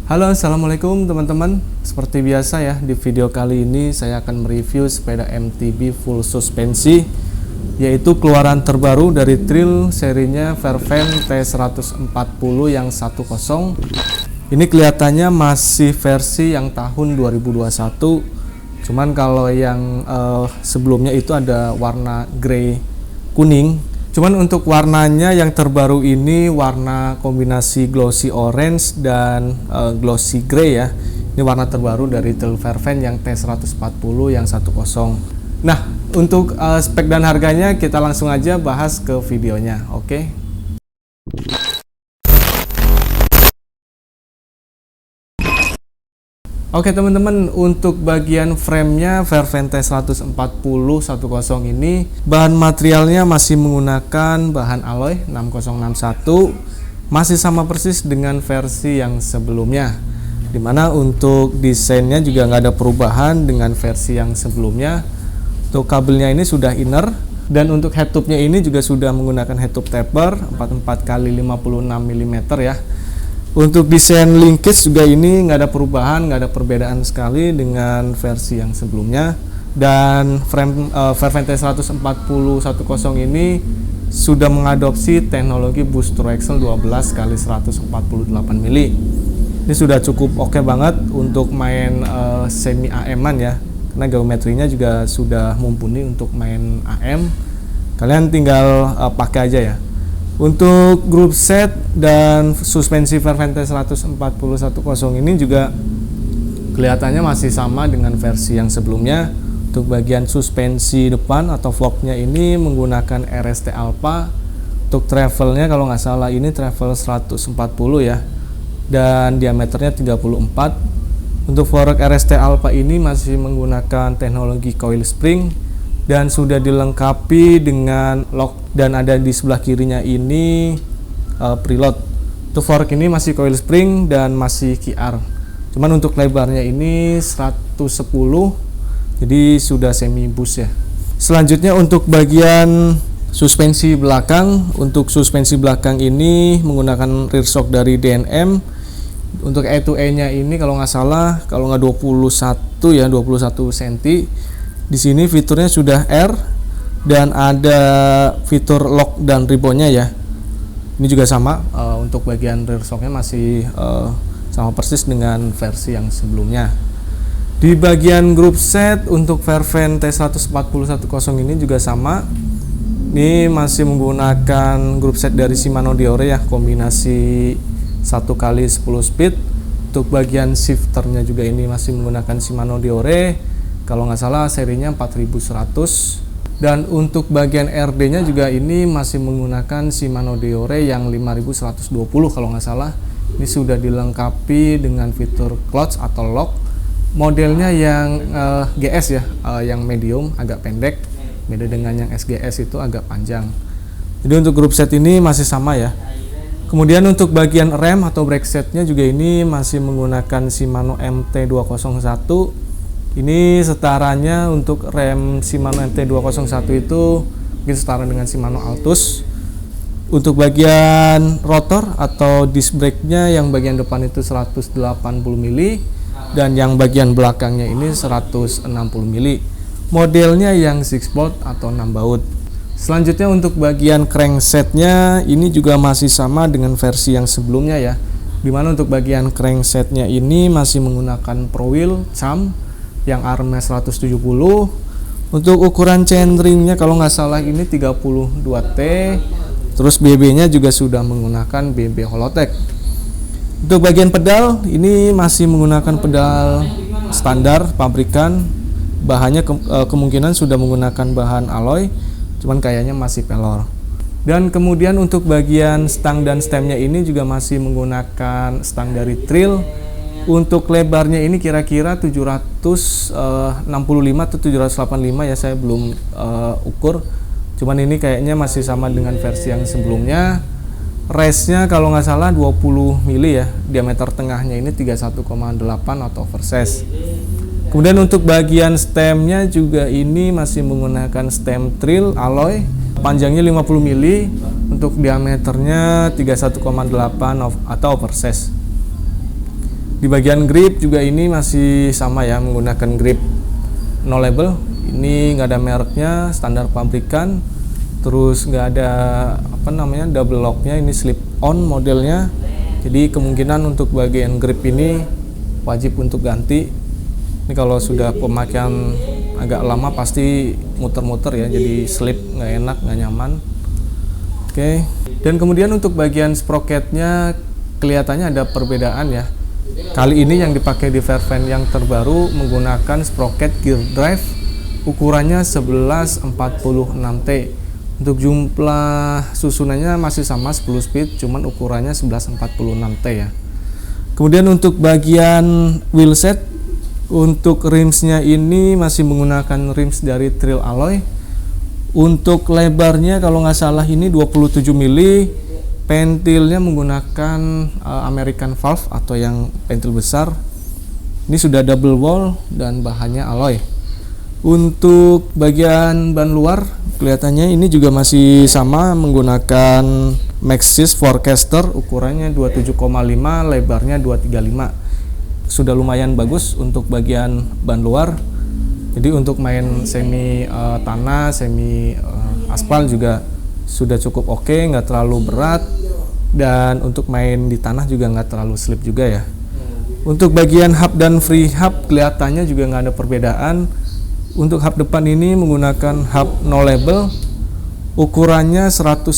Halo, assalamualaikum teman-teman. Seperti biasa ya, di video kali ini saya akan mereview sepeda MTB full suspensi, yaitu keluaran terbaru dari Trail serinya Fairvane T140 yang 10. Ini kelihatannya masih versi yang tahun 2021. Cuman kalau yang sebelumnya itu ada warna grey kuning. Cuman untuk warnanya yang terbaru ini warna kombinasi glossy orange dan glossy grey ya. Ini warna terbaru dari Trail Fairvane yang T140 yang 10. Nah, untuk spek dan harganya kita langsung aja bahas ke videonya, oke? Oke teman-teman, untuk bagian framenya Fairvane T140 10 ini bahan materialnya masih menggunakan bahan alloy 6061, masih sama persis dengan versi yang sebelumnya, dimana untuk desainnya juga nggak ada perubahan dengan versi yang sebelumnya. Untuk kabelnya ini sudah inner, dan untuk head tube-nya ini juga sudah menggunakan head tube taper 44 x 56 mm ya. Untuk desain linkage juga ini nggak ada perubahan, nggak ada perbedaan sekali dengan versi yang sebelumnya. Dan frame Fairvane T140 10 ini sudah mengadopsi teknologi booster axle 12 x 148 mm. Ini sudah cukup oke banget untuk main semi AM-an ya, karena geometrinya juga sudah mumpuni untuk main AM. Kalian tinggal pakai aja ya. Untuk group set dan suspensi Fairvane T140 10 ini juga kelihatannya masih sama dengan versi yang sebelumnya. Untuk bagian suspensi depan atau forknya ini menggunakan RST Alpha. Untuk travelnya kalau nggak salah ini travel 140 ya, dan diameternya 34. Untuk fork RST Alpha ini masih menggunakan teknologi coil spring dan sudah dilengkapi dengan lock, dan ada di sebelah kirinya ini preload. Untuk fork ini masih coil spring dan masih QR. Cuman untuk lebarnya ini 110, jadi sudah semi boost ya. Selanjutnya untuk bagian suspensi belakang. Untuk suspensi belakang ini menggunakan rear shock dari DNM. Untuk E2E nya ini kalau nggak salah, kalau nggak 21 ya, 21 cm. Di sini fiturnya sudah R dan ada fitur lock dan ribbonnya ya. Ini juga sama, untuk bagian rear shocknya masih sama persis dengan versi yang sebelumnya. Di bagian group set untuk Fairvane T140 10 ini juga sama. Ini masih menggunakan group set dari Shimano Deore ya, kombinasi 1x10 speed. Untuk bagian shifternya juga ini masih menggunakan Shimano Deore, kalau nggak salah serinya 4100. Dan untuk bagian RD nya juga ini masih menggunakan Shimano Deore yang 5120 kalau nggak salah. Ini sudah dilengkapi dengan fitur clutch atau lock. Modelnya yang GS ya, yang medium agak pendek, beda dengan yang SGS itu agak panjang. Jadi untuk group set ini masih sama ya. Kemudian untuk bagian rem atau brake setnya juga ini masih menggunakan Shimano MT201. Ini setaranya untuk rem Shimano MT201 itu mungkin setara dengan Shimano Altus. Untuk bagian rotor atau disc brake-nya yang bagian depan itu 180 mili dan yang bagian belakangnya ini 160 mili. Modelnya yang 6 bolt atau 6 baut. Selanjutnya untuk bagian cranksetnya ini juga masih sama dengan versi yang sebelumnya ya. Dimana untuk bagian cranksetnya ini masih menggunakan Pro Wheel cam yang armnya 170. Untuk ukuran chainringnya kalau nggak salah ini 32T. Terus BB-nya juga sudah menggunakan BB Holotech. Untuk bagian pedal ini masih menggunakan pedal standar pabrikan. Bahannya kemungkinan sudah menggunakan bahan alloy, cuman kayaknya masih pelor. Dan kemudian untuk bagian stang dan stemnya ini juga masih menggunakan stang dari Trail. Untuk lebarnya ini kira-kira 765 atau 785 ya, saya belum ukur. Cuman ini kayaknya masih sama dengan versi yang sebelumnya. Race-nya kalau nggak salah 20 mili ya, diameter tengahnya ini 31,8 atau oversize. Kemudian untuk bagian stemnya juga ini masih menggunakan stem Trail alloy, panjangnya 50 mili, untuk diameternya 31,8 atau oversize. Di bagian grip juga ini masih sama ya, menggunakan grip no label. Ini nggak ada mereknya, standar pabrikan. Terus nggak ada double locknya, ini slip on modelnya. Jadi kemungkinan untuk bagian grip ini wajib untuk ganti. Ini kalau sudah pemakaian agak lama pasti muter-muter ya, jadi slip nggak enak, nggak nyaman. Oke. Dan kemudian untuk bagian sprocketnya kelihatannya ada perbedaan ya. Kali ini yang dipakai di Fairvent yang terbaru menggunakan sprocket gear drive ukurannya 1146T. Untuk jumlah susunannya masih sama 10 speed, cuman ukurannya 1146T ya. Kemudian untuk bagian wheelset, untuk rimsnya ini masih menggunakan rims dari Trail Alloy. Untuk lebarnya kalau nggak salah ini 27 mili. Pentilnya menggunakan American valve atau yang pentil besar. Ini sudah double wall dan bahannya alloy. Untuk bagian ban luar kelihatannya ini juga masih sama menggunakan Maxxis Forecaster, ukurannya 27,5, lebarnya 235. Sudah lumayan bagus untuk bagian ban luar. Jadi untuk main semi tanah, semi aspal juga sudah cukup oke, nggak terlalu berat, dan untuk main di tanah juga nggak terlalu slip juga ya. Untuk bagian hub dan free hub kelihatannya juga nggak ada perbedaan. Untuk hub depan ini menggunakan hub no label, ukurannya 110,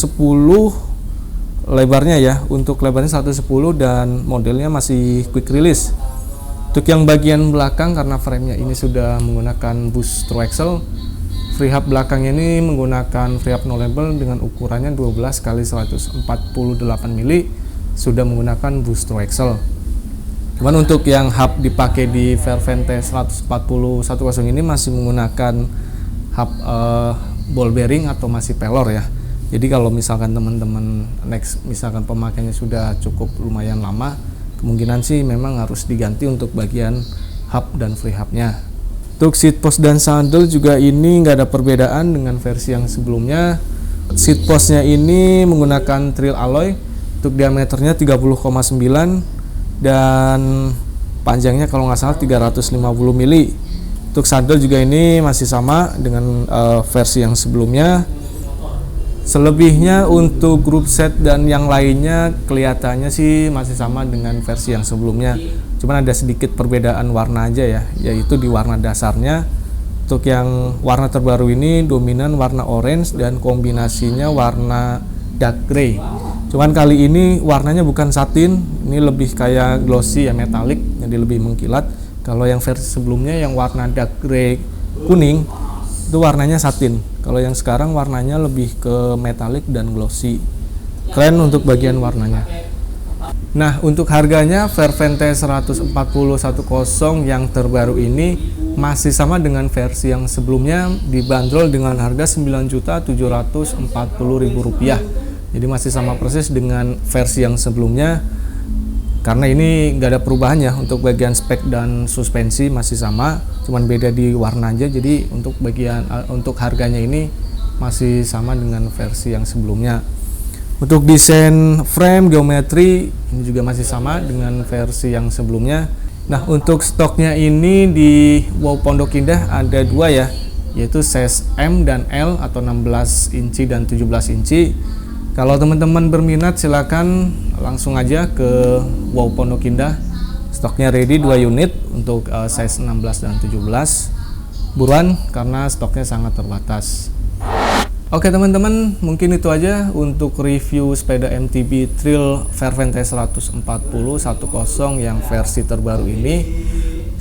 lebarnya ya, untuk lebarnya 110 dan modelnya masih quick release. Untuk yang bagian belakang karena frame-nya ini sudah menggunakan boost through axle, free hub belakang ini menggunakan free hub no label dengan ukurannya 12 x 148 mili, sudah menggunakan boost through axle. Cuman untuk yang hub dipakai di Fairvent T140 ini masih menggunakan hub ball bearing atau masih pelor ya. Jadi kalau misalkan teman-teman next misalkan pemakaiannya sudah cukup lumayan lama, kemungkinan sih memang harus diganti untuk bagian hub dan free hubnya. Untuk seat post dan saddle juga ini nggak ada perbedaan dengan versi yang sebelumnya. Seat postnya ini menggunakan Trail Alloy, untuk diameternya 30,9 dan panjangnya kalau nggak salah 350 mili. Untuk saddle juga ini masih sama dengan versi yang sebelumnya. Selebihnya untuk group set dan yang lainnya kelihatannya sih masih sama dengan versi yang sebelumnya. Cuman ada sedikit perbedaan warna aja ya, yaitu di warna dasarnya. Untuk yang warna terbaru ini dominan warna orange dan kombinasinya warna dark gray. Cuman kali ini warnanya bukan satin, ini lebih kayak glossy ya, metalik, jadi lebih mengkilat. Kalau yang versi sebelumnya yang warna dark gray kuning itu warnanya satin. Kalau yang sekarang warnanya lebih ke metalik dan glossy. Keren untuk bagian warnanya. Nah, untuk harganya Fairvent T140 yang terbaru ini masih sama dengan versi yang sebelumnya, dibanderol dengan harga Rp9.740.000. Jadi masih sama persis dengan versi yang sebelumnya. Karena ini nggak ada perubahan ya, untuk bagian spek dan suspensi masih sama, cuman beda di warna aja. Jadi untuk untuk harganya ini masih sama dengan versi yang sebelumnya. Untuk desain frame, geometri ini juga masih sama dengan versi yang sebelumnya. Nah, untuk stoknya ini di Wow Pondok Indah ada dua ya, yaitu size M dan L atau 16 inci dan 17 inci. Kalau teman-teman berminat silakan langsung aja ke Wow Pondok Indah. Stoknya ready 2 unit untuk size 16 dan 17. Buruan karena stoknya sangat terbatas. Oke teman-teman, mungkin itu aja untuk review sepeda MTB Trail Fairvent T140 yang versi terbaru ini.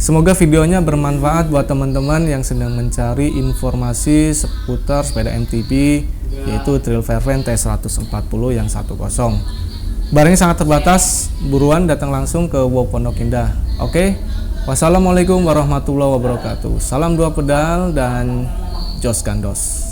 Semoga videonya bermanfaat buat teman-teman yang sedang mencari informasi seputar sepeda MTB, yaitu Trail Fairvent T140 yang 10. Barangnya sangat terbatas, buruan datang langsung ke Wow Pondok Indah. Oke, wassalamualaikum warahmatullahi wabarakatuh. Salam dua pedal dan Jos Gandos.